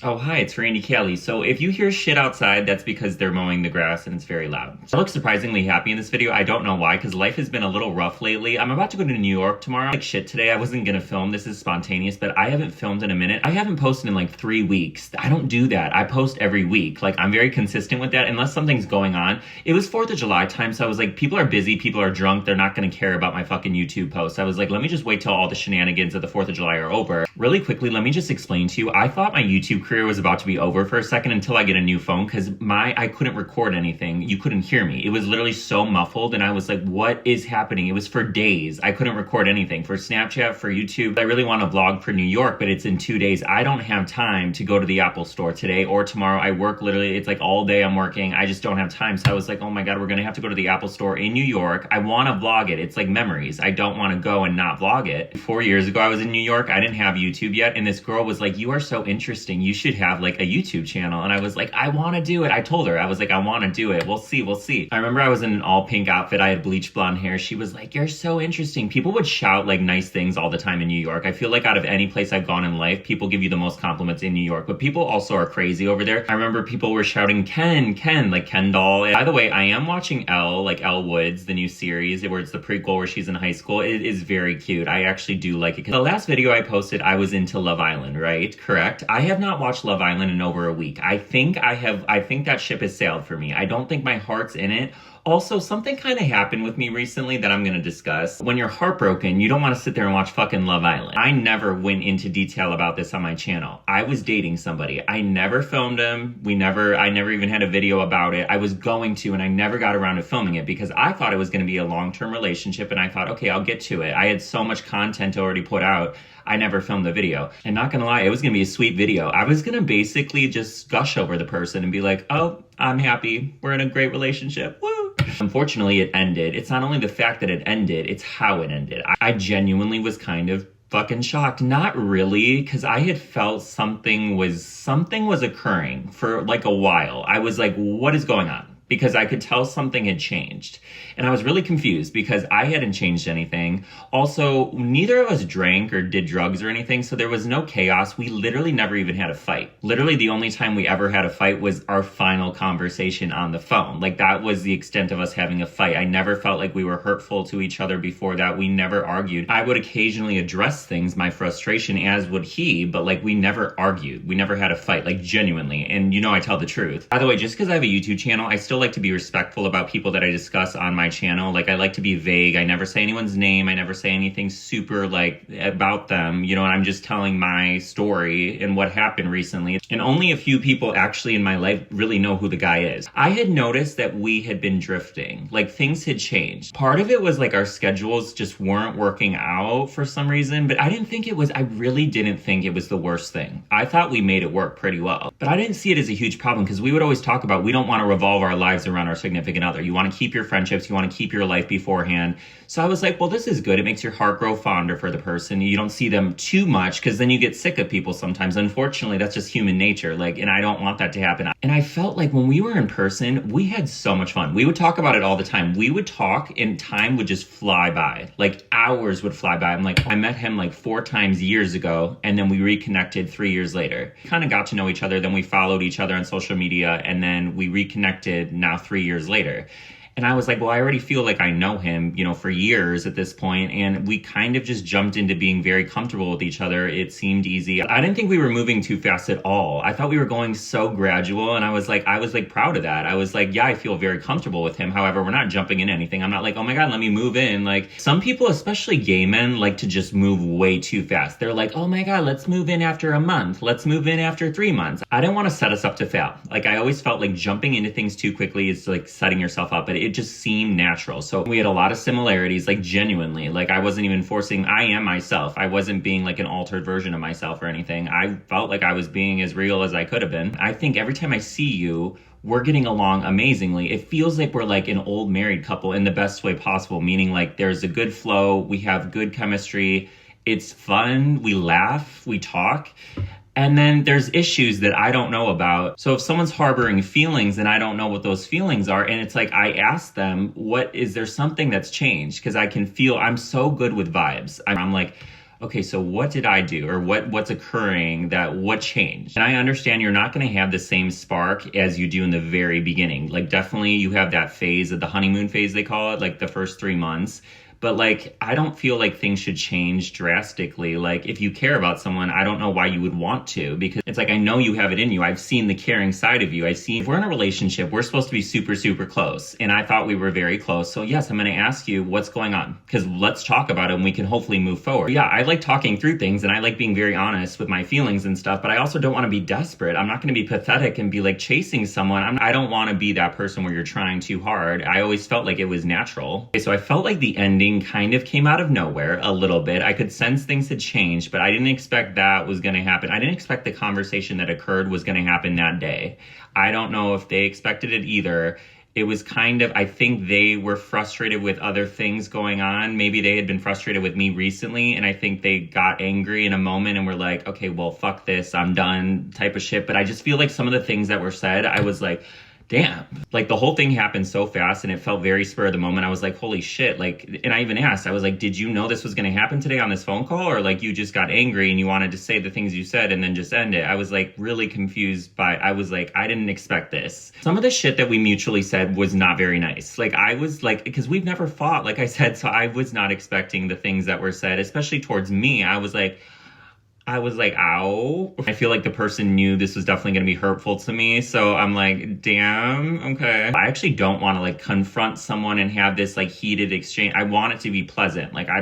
Oh, hi, it's Randy Kelly. So if you hear shit outside, that's because they're mowing the grass and it's very loud. I look surprisingly happy in this video. I don't know why, because life has been a little rough lately. I'm about to go to New York tomorrow. Like shit today, I wasn't gonna film. This is spontaneous, but I haven't filmed in a minute. I haven't posted in like 3 weeks. I don't do that. I post every week. Like I'm very consistent with that unless something's going on. It was 4th of July time, so I was like, people are busy, people are drunk, they're not gonna care about my fucking YouTube posts. I was like, let me just wait till all the shenanigans of the 4th of July are over. Really quickly, let me just explain to you. I thought my YouTube career was about to be over for a second until I get a new phone because I couldn't record anything. You couldn't hear me. It was literally so muffled and I was like, what is happening? It was for days. I couldn't record anything for Snapchat, for YouTube. I really want to vlog for New York, but it's in 2 days. I don't have time to go to the Apple store today or tomorrow. I work literally, it's like all day I'm working. I just don't have time. So I was like, oh my God, we're going to have to go to the Apple store in New York. I want to vlog it. It's like memories. I don't want to go and not vlog it. 4 years ago, I was in New York. I didn't have YouTube yet. And this girl was like, you are so interesting. You should have like a YouTube channel. And I was like, I want to do it. I told her, I was like, I want to do it. We'll see. We'll see. I remember I was in an all pink outfit. I had bleached blonde hair. She was like, you're so interesting. People would shout like nice things all the time in New York. I feel like out of any place I've gone in life, people give you the most compliments in New York, but people also are crazy over there. I remember people were shouting, Ken, like Ken doll. And by the way, I am watching Elle, like Elle Woods, the new series where it's the prequel where she's in high school. It is very cute. I actually do like it. The last video I posted, I was into Love Island, right? Correct. I have not watched Love Island in over a week. I think that ship has sailed for me. I don't think my heart's in it. Also, something kind of happened with me recently that I'm going to discuss. When you're heartbroken, you don't want to sit there and watch fucking Love Island. I never went into detail about this on my channel. I was dating somebody. I never filmed him. I never even had a video about it. I was going to, and I never got around to filming it because I thought it was going to be a long-term relationship, and I thought, okay, I'll get to it. I had so much content already put out. I never filmed the video. And not gonna lie, it was gonna be a sweet video. I was gonna basically just gush over the person and be like, oh, I'm happy. We're in a great relationship. Woo! Unfortunately, it ended. It's not only the fact that it ended, it's how it ended. I genuinely was kind of fucking shocked. Not really, because I had felt something was occurring for like a while. I was like, what is going on? Because I could tell something had changed. And I was really confused because I hadn't changed anything. Also, neither of us drank or did drugs or anything, so there was no chaos. We literally never even had a fight. Literally, the only time we ever had a fight was our final conversation on the phone. Like, that was the extent of us having a fight. I never felt like we were hurtful to each other before that. We never argued. I would occasionally address things, my frustration, as would he, but like, we never argued. We never had a fight, like, genuinely. And you know, I tell the truth. By the way, just because I have a YouTube channel, I still like to be respectful about people that I discuss on my channel. Like, I like to be vague. I never say anyone's name. I never say anything super like about them, you know, and I'm just telling my story and what happened recently. And only a few people actually in my life really know who the guy is. I had noticed that we had been drifting, like things had changed. Part of it was like our schedules just weren't working out for some reason, but I really didn't think it was the worst thing. I thought we made it work pretty well, but I didn't see it as a huge problem because we would always talk about, we don't want to revolve our lives around our significant other. You want to keep your friendships, you want to keep your life beforehand. So I was like, well, this is good. It makes your heart grow fonder for the person. You don't see them too much because then you get sick of people sometimes. Unfortunately, that's just human nature. Like, and I don't want that to happen. And I felt like when we were in person, we had so much fun. We would talk about it all the time. We would talk and time would just fly by. Like hours would fly by. I'm like, I met him like 4 times years ago and then we reconnected 3 years later. Kind of got to know each other. Then we followed each other on social media and then we reconnected now 3 years later. And I was like, well, I already feel like I know him, you know, for years at this point. And we kind of just jumped into being very comfortable with each other. It seemed easy. I didn't think we were moving too fast at all. I thought we were going so gradual. And I was like proud of that. I was like, yeah, I feel very comfortable with him. However, we're not jumping in anything. I'm not like, oh my God, let me move in. Like some people, especially gay men, like to just move way too fast. They're like, oh my God, let's move in after a month. Let's move in after 3 months. I didn't want to set us up to fail. Like I always felt like jumping into things too quickly is like setting yourself up, but it just seemed natural. So we had a lot of similarities, like genuinely, like I wasn't even forcing, I am myself. I wasn't being like an altered version of myself or anything. I felt like I was being as real as I could have been. I think every time I see you, we're getting along amazingly. It feels like we're like an old married couple in the best way possible, meaning like there's a good flow, we have good chemistry, it's fun, we laugh, we talk. And then there's issues that I don't know about. So if someone's harboring feelings and I don't know what those feelings are, and it's like I ask them, is there something that's changed? Because I can feel I'm so good with vibes. I'm like, okay, so what did I do, or what's occurring, what changed? And I understand you're not going to have the same spark as you do in the very beginning. Like, definitely you have that phase of the honeymoon phase, they call it, like the first 3 months. But like, I don't feel like things should change drastically. Like, if you care about someone, I don't know why you would want to, because it's like, I know you have it in you. I've seen the caring side of you. I've seen, if we're in a relationship, we're supposed to be super, super close. And I thought we were very close. So yes, I'm going to ask you what's going on, because let's talk about it and we can hopefully move forward. Yeah, I like talking through things and I like being very honest with my feelings and stuff, but I also don't want to be desperate. I'm not going to be pathetic and be like chasing someone. I don't want to be that person where you're trying too hard. I always felt like it was natural. Okay, so I felt like the ending kind of came out of nowhere a little bit. I could sense things had changed, but I didn't expect that was going to happen. I didn't expect the conversation that occurred was going to happen that day. I don't know if they expected it either. It was kind of, I think they were frustrated with other things going on. Maybe they had been frustrated with me recently, and I think they got angry in a moment and were like, okay, well, fuck this, I'm done type of shit. But I just feel like some of the things that were said, I was like, damn, like the whole thing happened so fast and it felt very spur of the moment. I was like, holy shit. Like, and I even asked, I was like, did you know this was going to happen today on this phone call? Or like, you just got angry and you wanted to say the things you said and then just end it? I was like really confused I was like, I didn't expect this. Some of the shit that we mutually said was not very nice. Like, I was like, because we've never fought, like I said, so I was not expecting the things that were said, especially towards me. I was like, ow. I feel like the person knew this was definitely going to be hurtful to me. So I'm like, damn, okay. I actually don't want to like confront someone and have this like heated exchange. I want it to be pleasant. Like, I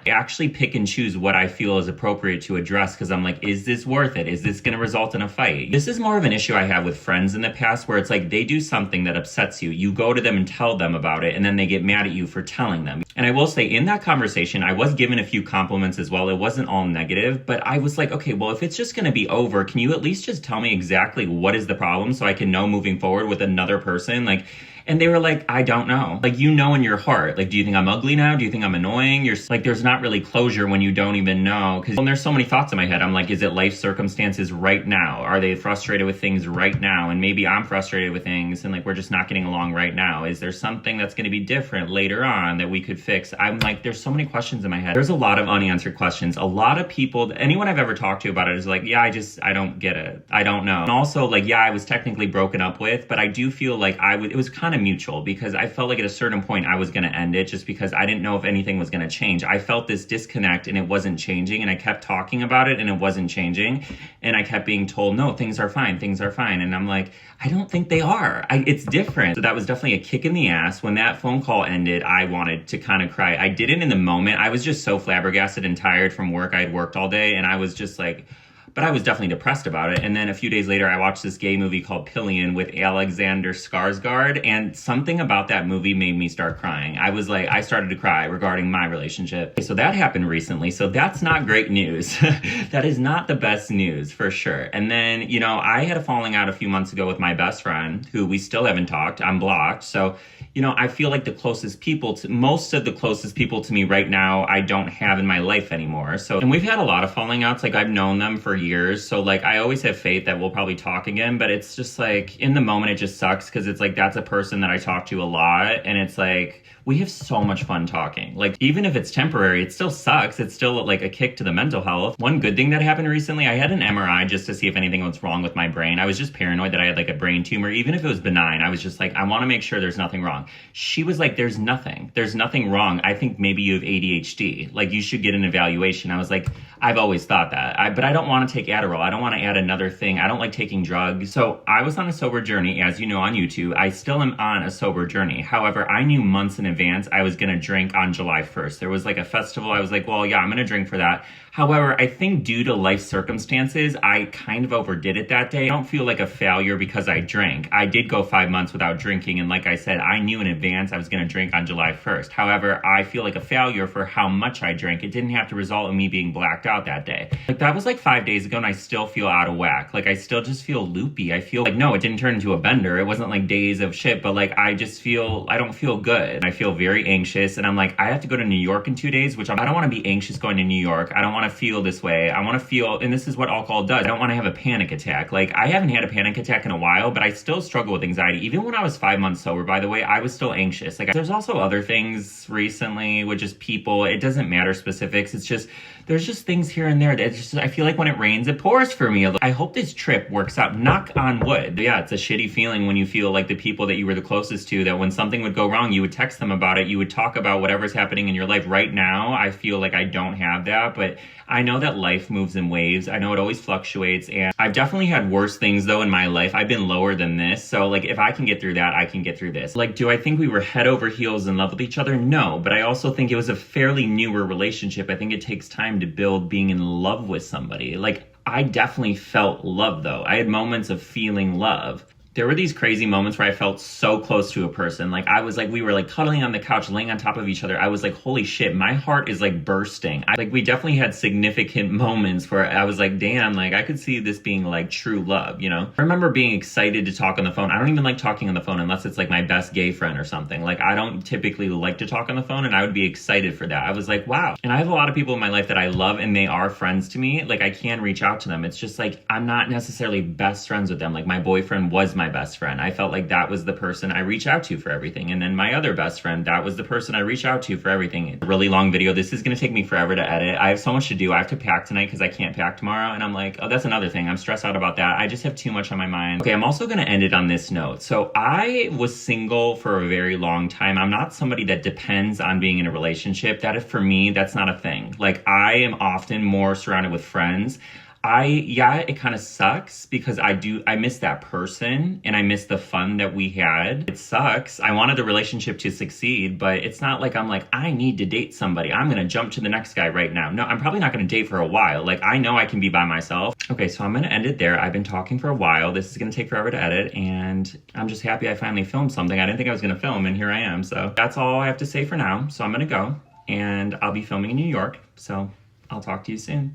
actually pick and choose what I feel is appropriate to address, because I'm like, is this worth it? Is this going to result in a fight? This is more of an issue I have with friends in the past, where it's like they do something that upsets you. You go to them and tell them about it, and then they get mad at you for telling them. And I will say, in that conversation, I was given a few compliments as well. It wasn't all negative, but I was like, okay, well, if it's just going to be over, can you at least just tell me exactly what is the problem so I can know moving forward with another person? Like, and they were like, I don't know. Like, you know in your heart. Like, do you think I'm ugly now? Do you think I'm annoying? You're like, there's not really closure when you don't even know. Because there's so many thoughts in my head. I'm like, is it life circumstances right now? Are they frustrated with things right now? And maybe I'm frustrated with things and like, we're just not getting along right now. Is there something that's going to be different later on that we could fix? I'm like, there's so many questions in my head. There's a lot of unanswered questions. A lot of people, anyone I've ever talked to about it is like, yeah, I don't get it. I don't know. And also like, yeah, I was technically broken up with, but I do feel like it was kind of mutual, because I felt like at a certain point I was going to end it, just because I didn't know if anything was going to change. I felt this disconnect and it wasn't changing, and I kept talking about it and it wasn't changing, and I kept being told, no, things are fine, things are fine. And I'm like, I don't think they are. It's different. So that was definitely a kick in the ass. When that phone call ended, I wanted to kind of cry. I didn't in the moment. I was just so flabbergasted and tired from work. I had worked all day, and I was just like, but I was definitely depressed about it. And then a few days later, I watched this gay movie called Pillion with Alexander Skarsgård, and something about that movie made me start crying. I started to cry regarding my relationship. So that happened recently. So that's not great news. That is not the best news for sure. And then, I had a falling out a few months ago with my best friend, who we still haven't talked. I'm blocked. So, I feel like most of the closest people to me right now, I don't have in my life anymore. So, and we've had a lot of falling outs. Like, I've known them for years. So like, I always have faith that we'll probably talk again, but it's just like, in the moment, it just sucks, because it's like, that's a person that I talk to a lot. And it's like, we have so much fun talking. Like, even if it's temporary, it still sucks. It's still like a kick to the mental health. One good thing that happened recently, I had an MRI just to see if anything was wrong with my brain. I was just paranoid that I had like a brain tumor. Even if it was benign, I was just like, I want to make sure there's nothing wrong. She was like, there's nothing wrong. I think maybe you have ADHD. Like, you should get an evaluation. I was like, I've always thought that. But I don't want to take Adderall. I don't want to add another thing. I don't like taking drugs. So I was on a sober journey, as you know, on YouTube. I still am on a sober journey. However, I knew months in advance I was going to drink on July 1st. There was like a festival. I was like, well, yeah, I'm going to drink for that. However, I think due to life circumstances, I kind of overdid it that day. I don't feel like a failure because I drank. I did go 5 months without drinking. And like I said, I knew in advance I was going to drink on July 1st. However, I feel like a failure for how much I drank. It didn't have to result in me being blacked out that day. Like, that was like 5 days ago, and I still feel out of whack. Like, I still just feel loopy. I feel like, no, it didn't turn into a bender. It wasn't like days of shit, but like, I don't feel good. I feel very anxious, and I'm like, I have to go to New York in 2 days, which I don't want to be anxious going to New York. I don't want to feel this way. I want to feel, and this is what alcohol does, I don't want to have a panic attack. Like, I haven't had a panic attack in a while, but I still struggle with anxiety. Even when I was 5 months sober, by the way, I was still anxious. Like, there's also other things recently with just people. It doesn't matter specifics. It's just, there's just things here and there that just, I feel like when it rains, it pours for me. I hope this trip works out, knock on wood. But yeah, it's a shitty feeling when you feel like the people that you were the closest to, that when something would go wrong, you would text them about it, you would talk about whatever's happening in your life. Right now, I feel like I don't have that, but I know that life moves in waves. I know it always fluctuates, and I've definitely had worse things though in my life. I've been lower than this, so like if I can get through that, I can get through this. Like, do I think we were head over heels in love with each other? No, but I also think it was a fairly newer relationship. I think it takes time to build being in love with somebody. Like, I definitely felt love though. I had moments of feeling love. There were these crazy moments where I felt so close to a person. Like, I was like, we were like cuddling on the couch, laying on top of each other. I was like, holy shit, my heart is like bursting. We definitely had significant moments where I was like, damn, like I could see this being like true love, you know? I remember being excited to talk on the phone. I don't even like talking on the phone unless it's like my best gay friend or something. Like, I don't typically like to talk on the phone, and I would be excited for that. I was like, wow. And I have a lot of people in my life that I love and they are friends to me. Like, I can reach out to them. It's just like, I'm not necessarily best friends with them. Like, my boyfriend was my best friend. I felt like that was the person I reach out to for everything. And then my other best friend, that was the person I reach out to for everything. A really long video. This is going to take me forever to edit. I have so much to do. I have to pack tonight because I can't pack tomorrow. And I'm like, oh, that's another thing. I'm stressed out about that. I just have too much on my mind. Okay, I'm also going to end it on this note. So I was single for a very long time. I'm not somebody that depends on being in a relationship. That, for me, that's not a thing. Like, I am often more surrounded with friends. It kind of sucks because I miss that person and I miss the fun that we had. It sucks. I wanted the relationship to succeed, but it's not like I'm like, I need to date somebody. I'm going to jump to the next guy right now. No, I'm probably not going to date for a while. Like, I know I can be by myself. Okay, so I'm going to end it there. I've been talking for a while. This is going to take forever to edit, and I'm just happy I finally filmed something. I didn't think I was going to film, and here I am. So that's all I have to say for now. So I'm going to go, and I'll be filming in New York. So I'll talk to you soon.